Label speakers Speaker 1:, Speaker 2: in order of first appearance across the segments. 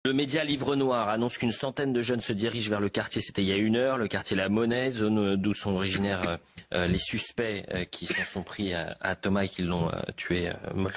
Speaker 1: Le média Livre Noir annonce qu'une centaine de jeunes se dirigent vers le quartier, c'était il y a 1 heure, le quartier La Monnaie, zone d'où sont originaires les suspects qui s'en sont pris à Thomas et qui l'ont tué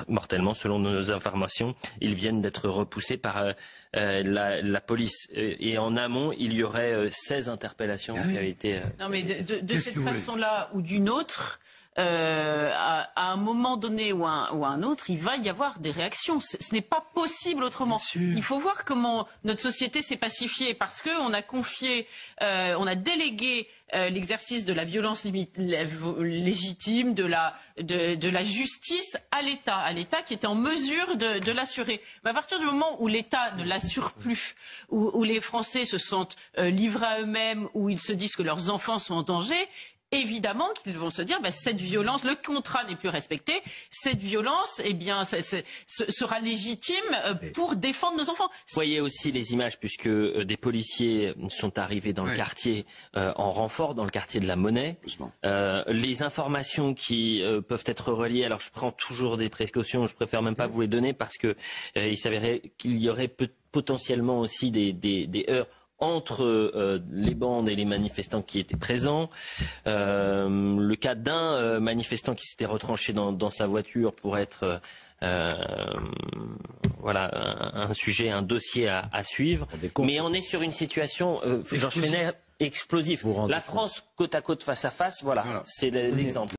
Speaker 1: mortellement. Selon nos informations, ils viennent d'être repoussés par la police. Et en amont, il y aurait 16 interpellations qui avaient été...
Speaker 2: Non mais de cette façon-là ou d'une autre... à un moment donné ou à un autre, il va y avoir des réactions. Ce n'est pas possible autrement. Il faut voir comment notre société s'est pacifiée parce qu'on a confié, on a délégué l'exercice de la violence légitime, de la justice à l'État qui était en mesure de l'assurer. Mais à partir du moment où l'État ne l'assure plus, où les Français se sentent livrés à eux-mêmes, où ils se disent que leurs enfants sont en danger, évidemment qu'ils vont se dire, cette violence, le contrat n'est plus respecté, cette violence, eh bien, sera légitime pour défendre nos enfants.
Speaker 1: Vous voyez aussi les images, puisque des policiers sont arrivés dans le quartier en renfort, dans le quartier de La Monnaie. Les informations qui peuvent être reliées, alors je prends toujours des précautions, je préfère même pas vous les donner, parce que il s'avérait qu'il y aurait potentiellement aussi des heurts entre les bandes et les manifestants qui étaient présents. Le cas d'un manifestant qui s'était retranché dans sa voiture pour être un sujet, un dossier à suivre. Mais on est sur une situation, Georges Fenech, explosive. La France côte à côte, face à face, c'est l'exemple.